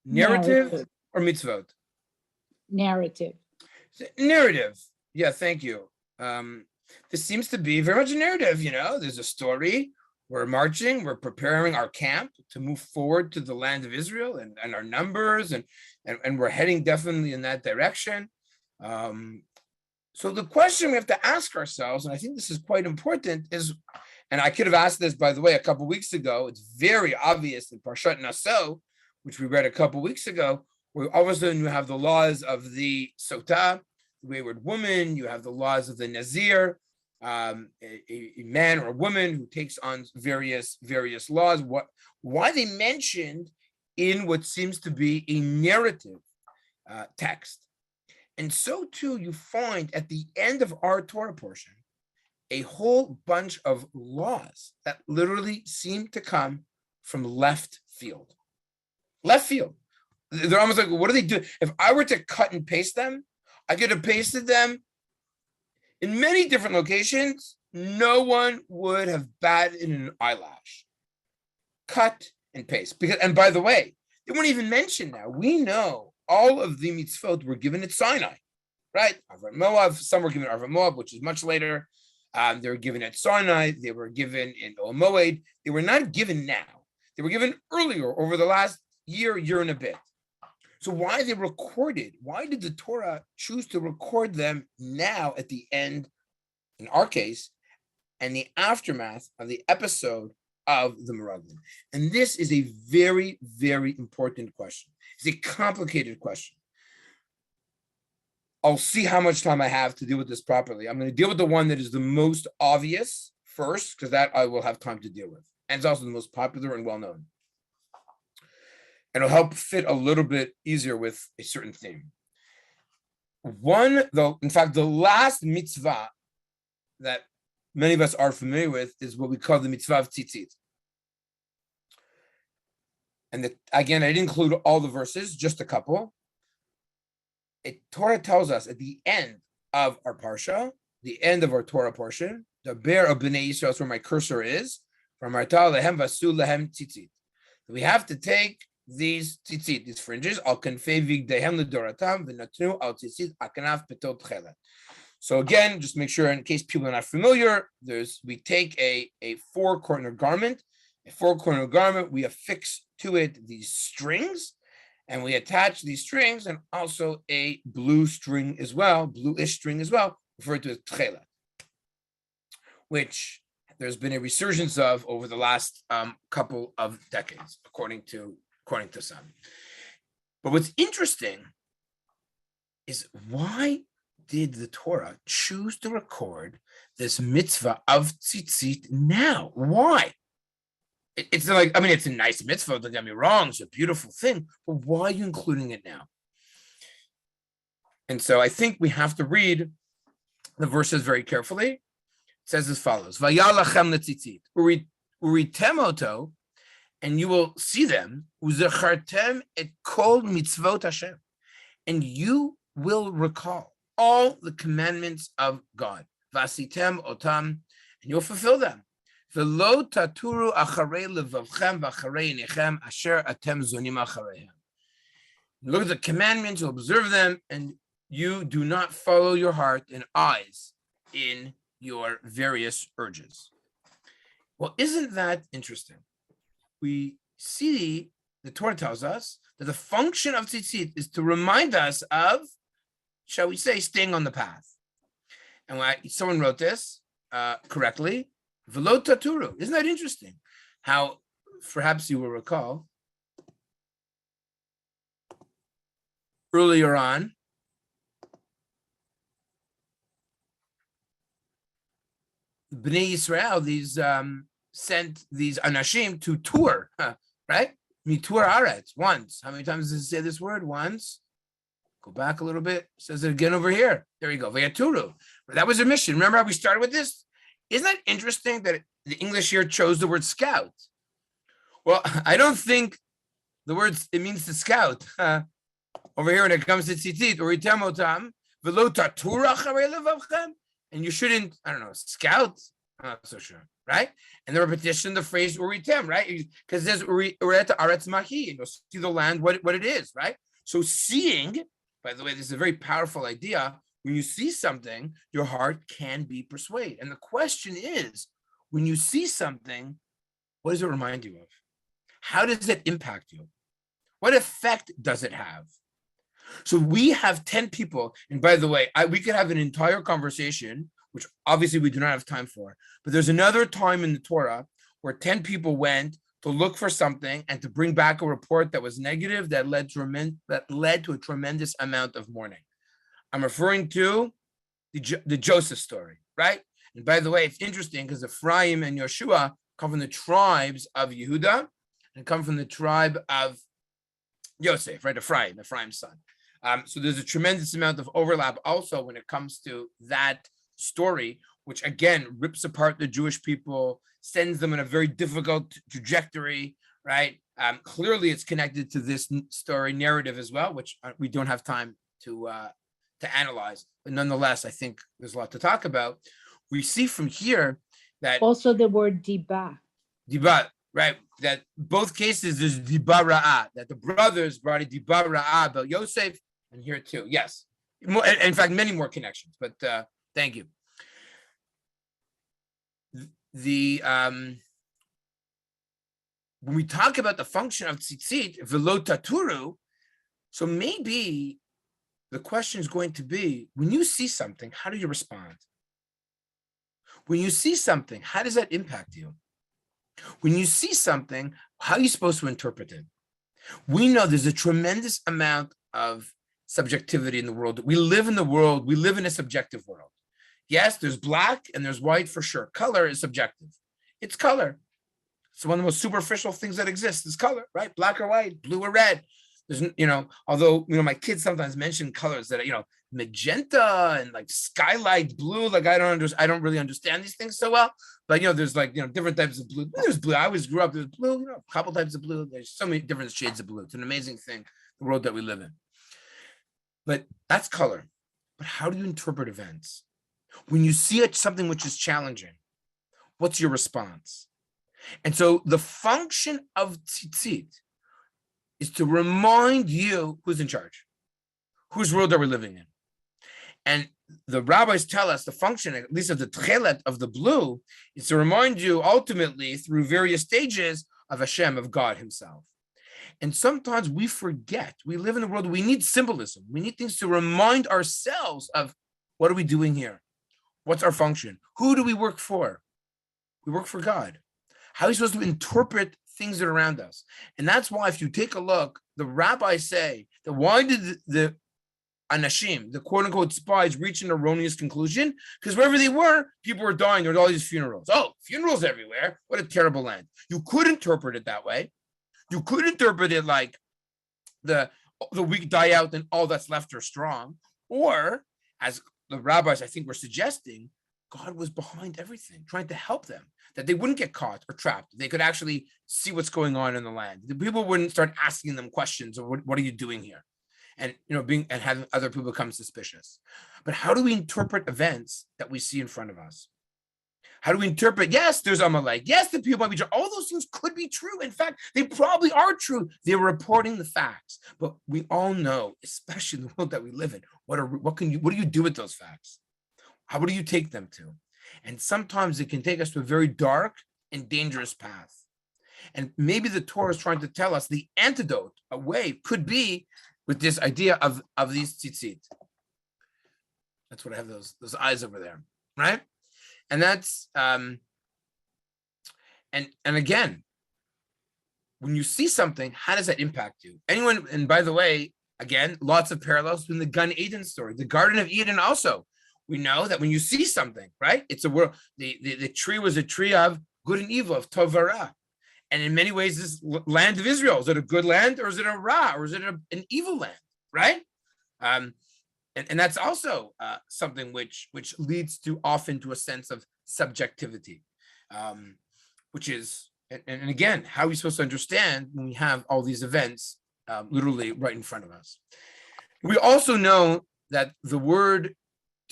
Narrative or mitzvot? Narrative. Narrative. Yeah, thank you. This seems to be very much a narrative, there's a story. We're marching, we're preparing our camp to move forward to the land of Israel and our numbers, and we're heading definitely in that direction. So the question we have to ask ourselves, and I think this is quite important, is, and I could have asked this, by the way, a couple weeks ago. It's very obvious in Parshat Naso, which we read a couple weeks ago, where all of a sudden you have the laws of the Sotah, the wayward woman, you have the laws of the Nazir, a man or a woman who takes on various laws. Why they mentioned in what seems to be a narrative text. And so too, you find at the end of our Torah portion, a whole bunch of laws that literally seem to come from left field. Left field. They're almost like, what do they do? If I were to cut and paste them, I could have pasted them in many different locations. No one would have batted an eyelash. Cut and paste. And by the way, they weren't even mentioned now. We know all of the mitzvot were given at Sinai, right? Arvat Moab, some were given Arvat Moab, which is much later. They were given at Sinai. They were given in Ol Moed. They were not given now. They were given earlier, over the last year and a bit. So why they recorded? Why did the Torah choose to record them now at the end, in our case, and the aftermath of the episode of the Meraglim? And this is a very, very important question. It's a complicated question. I'll see how much time I have to deal with this properly. I'm going to deal with the one that is the most obvious first, because that I will have time to deal with. And it's also the most popular and well-known. And it'll help fit a little bit easier with a certain theme. In fact, the last mitzvah that many of us are familiar with is what we call the mitzvah of tzitzit. And again, I didn't include all the verses, just a couple. Torah tells us at the end of our parsha, the end of our Torah portion, the bear of Bnei Yisrael, that's where my cursor is, from Arta lehem vasu lehem tzitzit. We have to take these tzitzit, these fringes, al kanfei vigdehem ledoratam v'natnu al tzitzit akanaf petot chelet. So again, just make sure in case people are not familiar, we take a four-corner garment. A four-corner garment, we affix to it these strings, and we attach these strings and also a blue string as well, bluish string as well, referred to as tchelet, which there's been a resurgence of over the last couple of decades, according to some. But what's interesting is, why did the Torah choose to record this mitzvah of tzitzit now? Why? It's like, it's a nice mitzvah, don't get me wrong, it's a beautiful thing, but why are you including it now? And so I think we have to read the verses very carefully. It says as follows: Vayalachem letzitzit, uritem oto, and you will see them, uzechartem et kol mitzvot Hashem, and you will recall all the commandments of God. Vasitem otam, and you'll fulfill them. V'lo taturu acharei levavchem v'acharei einechem asher atem zonim achareihem. Look at the commandments, you observe them, and you do not follow your heart and eyes in your various urges. Well, isn't that interesting? We see the Torah tells us that the function of tzitzit is to remind us of, shall we say, staying on the path. And someone wrote this correctly, v'lo taturu. Isn't that interesting? How, perhaps you will recall, earlier on, Bnei Yisrael, these sent these anashim to tour, right? Mitur aretz, once. How many times does it say this word? Once. Go back a little bit. It says it again over here. There you go. Vayaturu. That was their mission. Remember how we started with this? Isn't that interesting that the English here chose the word scout? Well, I don't think the word, it means to scout. Over here when it comes to tzitzit, uritem otam, velo tatura acharei levavchem, and you shouldn't, I don't know, scout? I'm not so sure, right? And the repetition, the phrase uritem, right? Because there's ureta aretz mahi, and you'll see the land, what it is, right? So seeing, by the way, this is a very powerful idea. When you see something, your heart can be persuaded. And the question is, when you see something, what does it remind you of? How does it impact you? What effect does it have? So we have 10 people, and by the way, we could have an entire conversation, which obviously we do not have time for, but there's another time in the Torah where 10 people went to look for something and to bring back a report that was negative, that led to a tremendous amount of mourning. I'm referring to the Joseph story, right? And by the way, it's interesting because Ephraim and Yeshua come from the tribes of Yehuda and come from the tribe of Yosef, right? Ephraim's son. So there's a tremendous amount of overlap also when it comes to that story, which again rips apart the Jewish people, sends them in a very difficult trajectory, right? Clearly, it's connected to this story narrative as well, which we don't have time to analyze. But nonetheless, I think there's a lot to talk about. We see from here that Also the word diba. diba, right? That both cases there's diba ra'ah, that the brothers brought a diba ra'ah about Yosef, and here too, yes. In fact, many more connections. But thank you. When we talk about the function of tzitzit, velo taturu, so maybe the question is going to be, when you see something, how do you respond? When you see something, how does that impact you? When you see something, how are you supposed to interpret it? We know there's a tremendous amount of subjectivity in the world. We live in a subjective world. Yes, there's black and there's white for sure. Color is subjective. It's color. It's one of the most superficial things that exists is color, right? Black or white, blue or red. There's, although, my kids sometimes mention colors that, magenta and like skylight blue. Like I don't really understand these things so well, but there's different types of blue. There's blue. I always grew up with blue, a couple types of blue. There's so many different shades of blue. It's an amazing thing, the world that we live in. But that's color. But how do you interpret events? When you see something which is challenging, what's your response? And so the function of tzitzit is to remind you who's in charge, whose world are we living in. And the rabbis tell us the function, at least of the tchelet of the blue, is to remind you ultimately through various stages of Hashem, of God himself. And sometimes we forget, we live in a world, we need symbolism. We need things to remind ourselves of what are we doing here? What's our function? Who do we work for? We work for God. How are we supposed to interpret things that are around us? And that's why if you take a look, the rabbis say that why did the Anashim, the quote unquote spies, reach an erroneous conclusion? Because wherever they were, people were dying. There were all these funerals. Oh, funerals everywhere. What a terrible land. You could interpret it that way. You could interpret it like the weak die out and all that's left are strong. Or as the rabbis, I think, were suggesting, God was behind everything, trying to help them, that they wouldn't get caught or trapped. They could actually see what's going on in the land. The people wouldn't start asking them questions of what are you doing here? And having other people become suspicious. But how do we interpret events that we see in front of us? How do we interpret? Yes, there's Amalek. Yes, the people might be true. All those things could be true. In fact, they probably are true. They're reporting the facts. But we all know, especially in the world that we live in, what do you do with those facts? What do you take them to? And sometimes it can take us to a very dark and dangerous path. And maybe the Torah is trying to tell us the antidote, a way, could be with this idea of these tzitzit. That's what I have those eyes over there, right? And that's and again, when you see something, how does that impact you? Anyone? And by the way, again, lots of parallels between the Gan Eden story, the Garden of Eden. Also, we know that when you see something, right? It's a world. The tree was a tree of good and evil, of tov v'ra. And in many ways, this land of Israel, is it a good land or is it a ra or is it an evil land, right? And that's also something which leads to often to a sense of subjectivity, which is, and again, how are we supposed to understand when we have all these events literally right in front of us? We also know that the word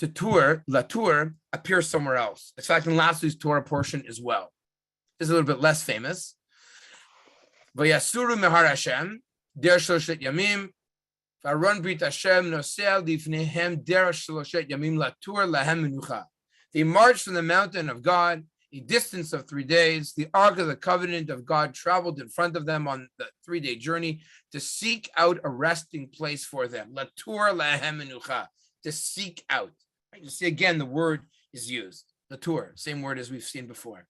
latour, appears somewhere else. In fact, in last week's Torah portion as well. It's a little bit less famous. Vayasuru mehar Hashem, der shloshet yamim, v'aron brit Hashem nosel lifnehem der shloshet yamim latour lahem menucha. They marched from the mountain of God, a distance of 3 days. The Ark of the Covenant of God traveled in front of them on the 3-day journey to seek out a resting place for them. Latour lahem menucha, to seek out. You see, again, the word is used. Latour, same word as we've seen before.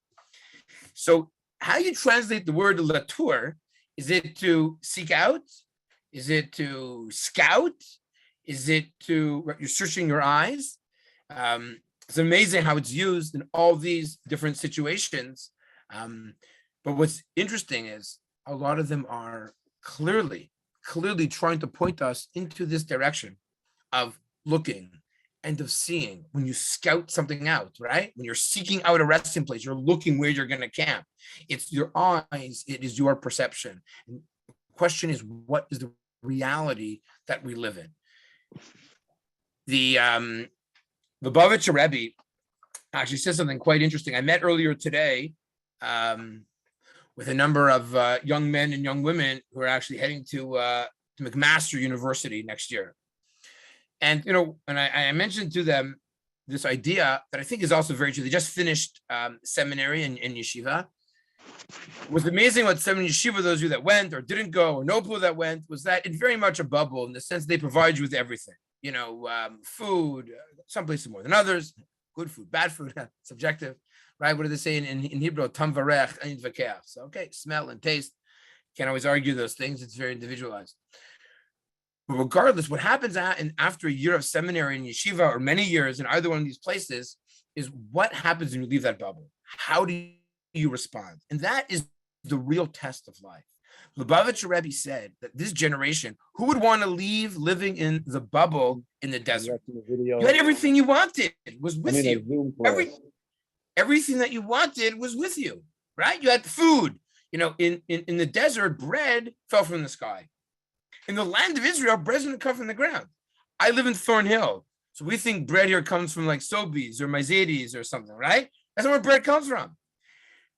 So how you translate the word latour? Is it to seek out? Is it to scout? Is it to, you're searching your eyes? It's amazing how it's used in all these different situations. But what's interesting is a lot of them are clearly trying to point us into this direction of looking and of seeing. When you scout something out, right? When you're seeking out a resting place, you're looking where you're going to camp. It's your eyes, it is your perception. And the question is, what is the reality that we live in? The Lubavitcher Rebbe actually says something quite interesting. I met earlier today with a number of young men and young women who are actually heading to McMaster University next year. And, and I mentioned to them this idea that I think is also very true. They just finished seminary in yeshiva. What's amazing about seminary yeshiva, those of you that went or didn't go or know people that went, was that it's very much a bubble in the sense they provide you with everything. Food, some places more than others, good food, bad food, subjective, right? What do they say in Hebrew? Tam varech, ein vakeach. So, okay, smell and taste. Can't always argue those things. It's very individualized. But regardless, what happens after a year of seminary in yeshiva or many years in either one of these places is what happens when you leave that bubble. How do you respond? And that is the real test of life. Lubavitcher Rebbe said that this generation, who would want to leave living in the bubble in the desert? You had everything you wanted was with you. Everything that you wanted was with you, right? You had food. In the desert, bread fell from the sky. In the land of Israel, bread doesn't come from the ground. I live in Thornhill, so we think bread here comes from like Sobeys or Mercedes or something, right? That's not where bread comes from.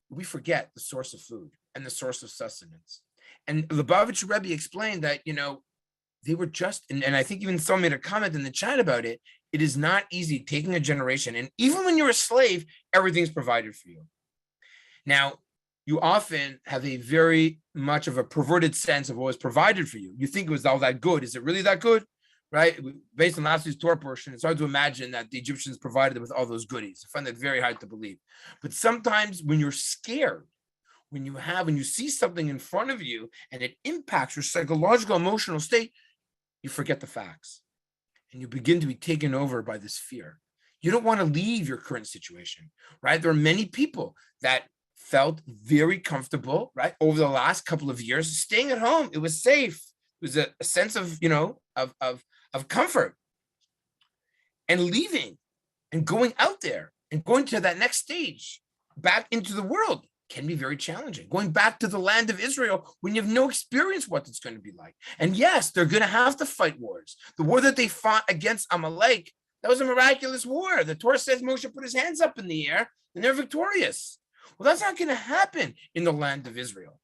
We forget the source of food and the source of sustenance. And Lubavitcher Rebbe explained that, they were just, and I think even someone made a comment in the chat about it, it is not easy taking a generation, and even when you're a slave, everything's provided for you. Now, you often have a very much of a perverted sense of what was provided for you. You think it was all that good. Is it really that good? Right? Based on last week's Torah portion, it's hard to imagine that the Egyptians provided them with all those goodies. I find that very hard to believe. But sometimes when you're scared, when you see something in front of you and it impacts your psychological, emotional state, you forget the facts and you begin to be taken over by this fear. You don't want to leave your current situation, right? There are many people that felt very comfortable, right, over the last couple of years, staying at home. It was safe. It was a sense of, of comfort. And leaving and going out there and going to that next stage, back into the world, can be very challenging. Going back to the land of Israel when you have no experience what it's going to be like. And yes, they're going to have to fight wars. The war that they fought against Amalek, that was a miraculous war. The Torah says Moshe put his hands up in the air and they're victorious. Well, that's not going to happen in the land of Israel.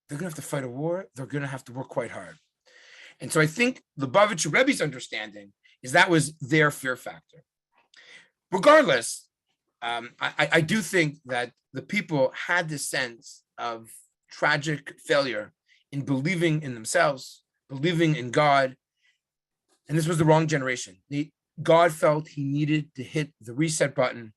They're going to have to fight a war. They're going to have to work quite hard. And so I think the Lubavitcher Rebbe's understanding is that was their fear factor. Regardless, I do think that the people had this sense of tragic failure in believing in themselves, believing in God. And this was the wrong generation. God felt he needed to hit the reset button,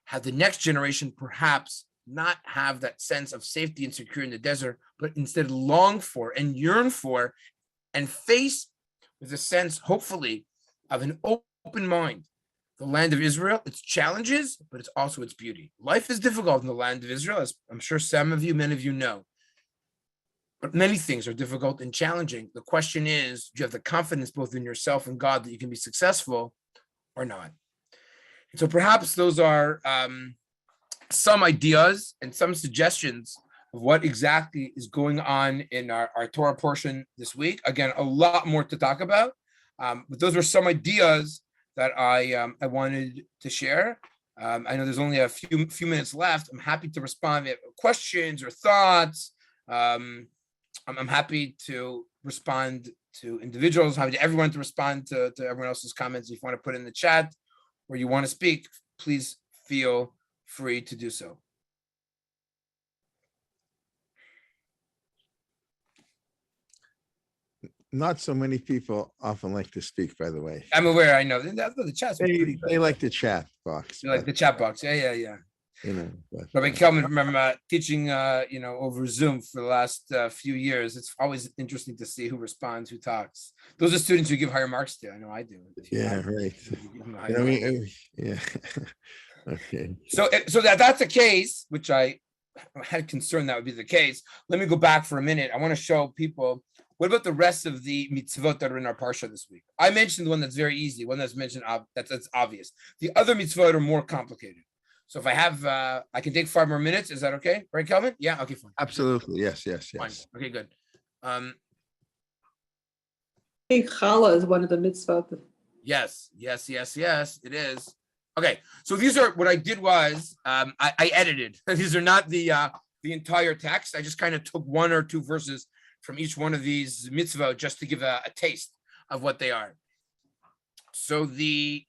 have the next generation perhaps not have that sense of safety and security in the desert, but instead long for and yearn for and face with a sense, hopefully, of an open mind. The land of Israel, its challenges, but it's also its beauty. Life is difficult in the land of Israel, as I'm sure some of you, many of you know. But many things are difficult and challenging. The question is, do you have the confidence both in yourself and God that you can be successful or not? And so perhaps those are some ideas and some suggestions of what exactly is going on in our Torah portion this week. Again, a lot more to talk about, but those were some ideas that I wanted to share. I know there's only a few minutes left. I'm happy to respond to questions or thoughts. I'm happy to respond to individuals, happy to everyone to respond to everyone else's comments. If you want to put in the chat or you want to speak, please feel free to do so. Not so many people often like to speak, by the way. I'm aware, I know. The chat's pretty good. They like the chat box. They like the chat box. Yeah. You know, but, Rabbi Kelman, remember teaching, over Zoom for the last few years. It's always interesting to see who responds, who talks. Those are students who give higher marks to. I know I do. yeah, right. Yeah. Okay. So that's a case, which I had concern that would be the case. Let me go back for a minute. I want to show people, what about the rest of the mitzvot that are in our parsha this week? I mentioned the one that's very easy, one that's mentioned, that's obvious. The other mitzvot are more complicated. So if I have, I can take 5 more minutes. Is that okay? Right, Calvin? Yeah, okay, fine. Absolutely. Yes. Fine. Okay, good. I think challah is one of the mitzvot. Yes, it is. Okay, so these are, what I did was, I edited. These are not the entire text. I just kind of took 1 or 2 verses from each one of these mitzvot just to give a taste of what they are. So the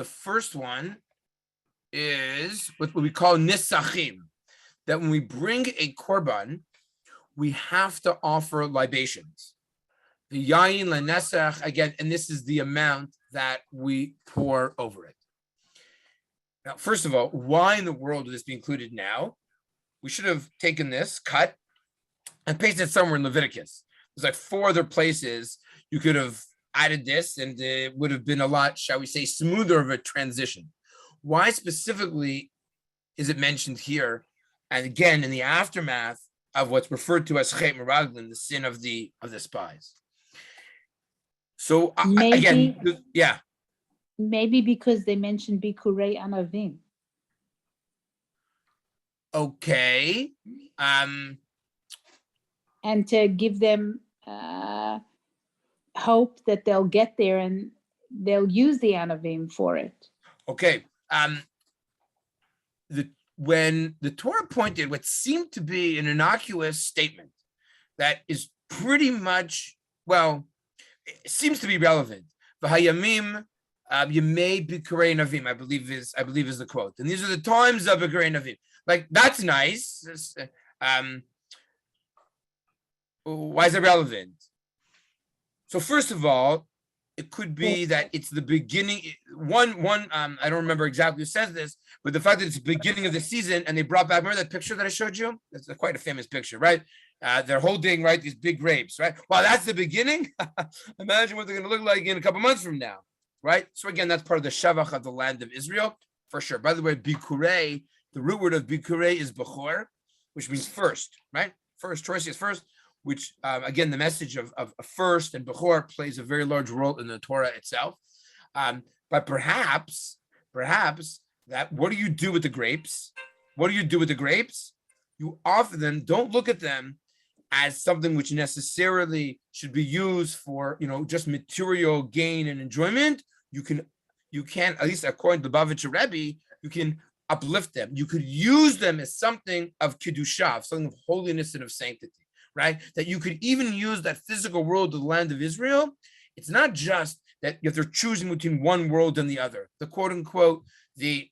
first one is what we call nisachim, that when we bring a korban, we have to offer libations. The yayin lenesach, again, and this is the amount that we pour over it. Now, first of all, why in the world would this be included now? We should have taken this, cut, and pasted it somewhere in Leviticus. There's like 4 other places you could have added this, and it would have been a lot, shall we say, smoother of a transition. Why specifically is it mentioned here? And again, in the aftermath of what's referred to as Chet Meraglim, the sin of the spies. So again, yeah. Maybe because they mentioned Bikurei Anavim. Okay. And to give them hope that they'll get there and they'll use the Anavim for it. Okay. When the Torah pointed what seemed to be an innocuous statement that is pretty much, well, it seems to be relevant. V'hayamim yemei bikurei navim, I believe is the quote. And these are the times of bikurei navim. Like, that's nice. Why is it relevant? So first of all, it could be that it's the beginning. One. I don't remember exactly who says this, but the fact that it's the beginning of the season and they brought back. Remember that picture that I showed you? That's quite a famous picture, right? They're holding these big grapes, right? Wow, that's the beginning. Imagine what they're going to look like in a couple months from now, right? So again, that's part of the Shavach of the land of Israel, for sure. By the way, bikurei, the root word of bikurei is bechor, which means first, right? First, choice is first. Which, again, the message of first and Bechor plays a very large role in the Torah itself. But perhaps that, what do you do with the grapes? What do you do with the grapes? You offer them, don't look at them as something which necessarily should be used for, just material gain and enjoyment. You can, at least according to the Bavitcher Rebbe, you can uplift them. You could use them as something of Kiddushah, something of holiness and of sanctity. Right? That you could even use that physical world of the land of Israel. It's not just that if they're choosing between one world and the other, the quote unquote, the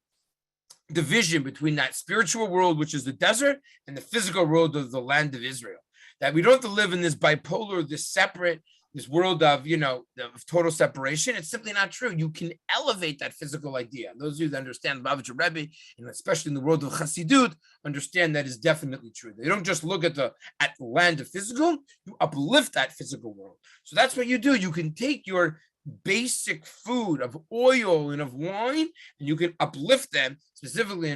division between that spiritual world, which is the desert, and the physical world of the land of Israel. That we don't have to live in this bipolar, this separate, this world of, of total separation. It's simply not true. You can elevate that physical idea. Those of you that understand the Bavitcher Rebbe, and especially in the world of Chassidut, understand that is definitely true. They don't just look at the land of physical, you uplift that physical world. So that's what you do. You can take your basic food of oil and of wine, and you can uplift them specifically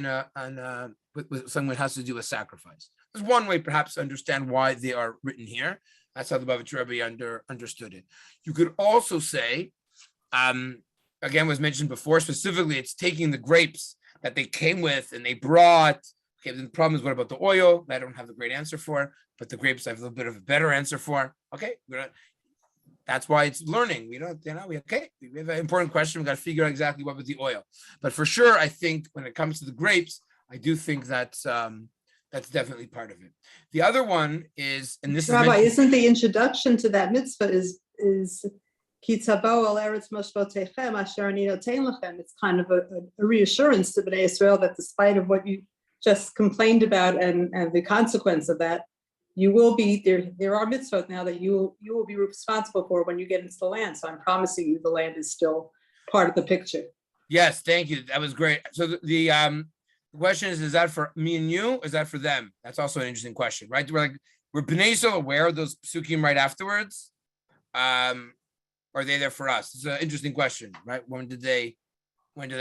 with something that has to do with sacrifice. There's one way perhaps to understand why they are written here. That's how the Bavitch Rebbe understood it. You could also say, again, was mentioned before, specifically, it's taking the grapes that they came with and they brought. Okay, then the problem is, what about the oil? I don't have the great answer for, but the grapes I have a little bit of a better answer for. Okay, that's why it's learning. We have an important question. We got to figure out exactly what was the oil. But for sure, I think when it comes to the grapes, I do think that's definitely part of it. The other one is, and this Rabbi, is isn't the introduction to that mitzvah is Ki tabau al eretz moshvotechem asher ani noten lechem. It's kind of a reassurance to Bnei Israel that despite of what you just complained about and the consequence of that, you will be there. There are mitzvot now that you will be responsible for when you get into the land. So I'm promising you, the land is still part of the picture. Yes, thank you. That was great. So the question is that for me and you? Or is that for them? That's also an interesting question, right? We're Bnei Yisrael aware of those psukim right afterwards. Are they there for us? It's an interesting question, right? When did they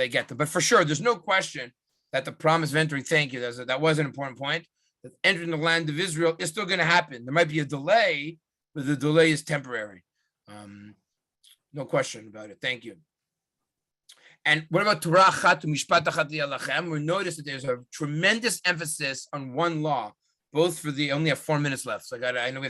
get them? But for sure, there's no question that the promise of entering, thank you, that was an important point, that entering the land of Israel is still going to happen. There might be a delay, but the delay is temporary. No question about it. Thank you. And what about Torah achat u'mishpat achat li'alachem? We notice that there's a tremendous emphasis on one law, both for the, only have 4 minutes left. So I know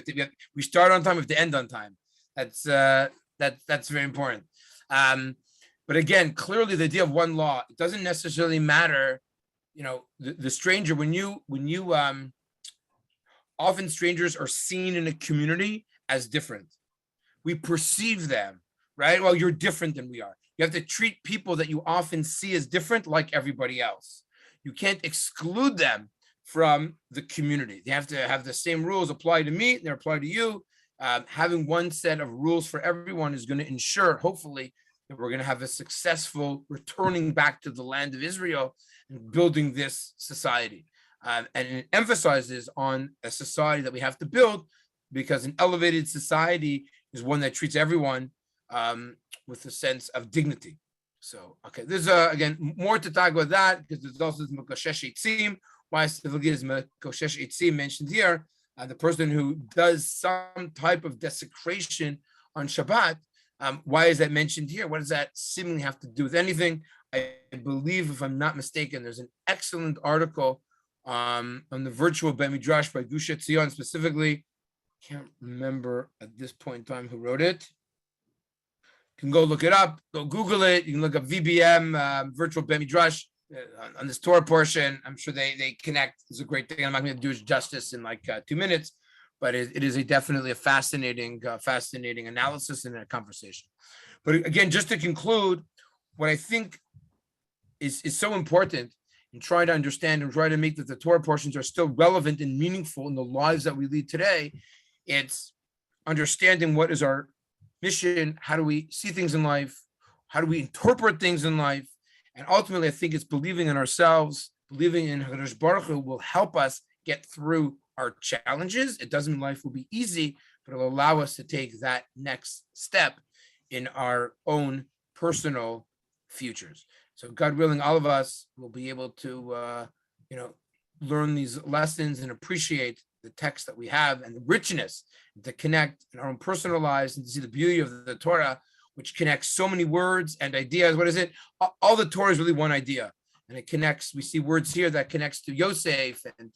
we start on time, we have to end on time. That's very important. But again, clearly the idea of one law, it doesn't necessarily matter, the stranger, when you often strangers are seen in a community as different. We perceive them, right? Well, you're different than we are. You have to treat people that you often see as different like everybody else. You can't exclude them from the community. They have to have the same rules apply to me, they apply to you. Having one set of rules for everyone is going to ensure, hopefully, that we're going to have a successful returning back to the land of Israel and building this society. And it emphasizes on a society that we have to build, because an elevated society is one that treats everyone with a sense of dignity. So, okay, there's again more to talk about that, because there's also this Mekoshesh Eitzim. Why specifically is Mekoshesh Eitzim mentioned here? The person who does some type of desecration on Shabbat. Why is that mentioned here? What does that seemingly have to do with anything? I believe, if I'm not mistaken, there's an excellent article on the virtual Bet Midrash by Gush Etzion specifically. Can't remember at this point in time who wrote it. You can go look it up, go Google it. You can look up VBM, virtual Bet Midrash on this Torah portion. I'm sure they connect. It's a great thing. I'm not going to do it justice in like 2 minutes, but it is definitely a fascinating analysis and a conversation. But again, just to conclude, what I think is so important in trying to understand and try to make that the Torah portions are still relevant and meaningful in the lives that we lead today, it's understanding what is our mission, how do we see things in life, how do we interpret things in life, and ultimately I think it's believing in ourselves, believing in HaKadosh Baruch Hu will help us get through our challenges. It doesn't mean life will be easy, but it will allow us to take that next step in our own personal futures. So God willing, all of us will be able to, learn these lessons and appreciate the text that we have and the richness to connect in our own personal lives and to see the beauty of the Torah, which connects so many words and ideas. What is it? All the Torah is really one idea, and it connects. We see words here that connects to Yosef and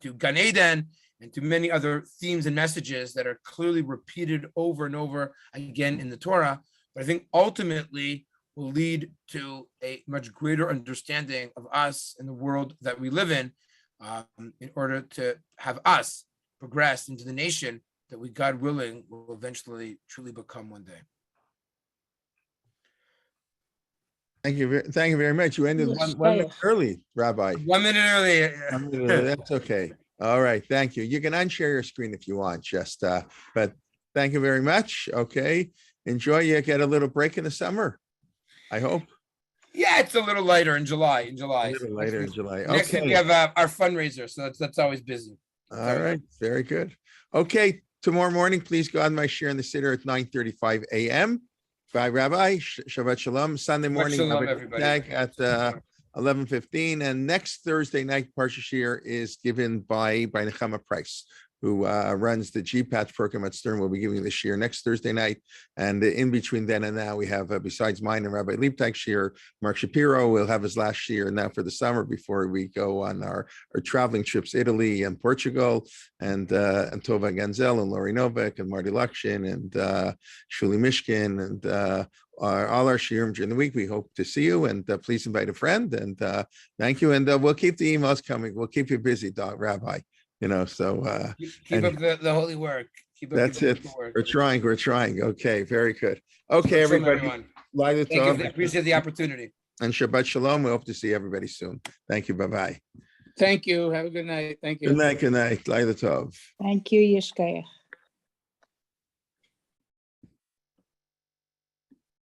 to Gan Eden and to many other themes and messages that are clearly repeated over and over again in the Torah. But I think ultimately will lead to a much greater understanding of us and the world that we live in order to have us progress into the nation that we, God willing, will eventually truly become one day. Thank you very much. You ended one minute early, Rabbi. 1 minute early. 1 minute early. That's okay. All right. Thank you. You can unshare your screen if you want, but thank you very much. Okay. Enjoy. You get a little break in the summer, I hope. Yeah, it's a little lighter in July. A little later in July. Next week we have our fundraiser, so that's always busy. All right. Very good. Okay. Tomorrow morning, please go on my share in the Siddur at 9:35 a.m. Bye, Rabbi. Shabbat Shalom. Sunday morning, Shalom, everybody. back at 11:15. And next Thursday night, Parshat Shir is given by Nechama Price, who runs the GPATS program at Stern. Will be giving the shir next Thursday night. And in between then and now, we have, besides mine and Rabbi Liebtag shir, Mark Shapiro will have his last shir now for the summer before we go on our traveling trips, Italy and Portugal, and Tova Ganzel and Lori Novak and Marty Lakshin and Shuli Mishkin and all our shirim during the week. We hope to see you, and please invite a friend. And thank you. And we'll keep the emails coming. We'll keep you busy, Rabbi. So keep up the holy work. Keep up that's the it. work. We're trying. Okay, very good. Okay, everybody. Thank you. I appreciate the opportunity. And Shabbat Shalom. We hope to see everybody soon. Thank you. Bye-bye. Thank you. Have a good night. Thank you. Good night. Laila Tov. Thank you, Yeshkaya.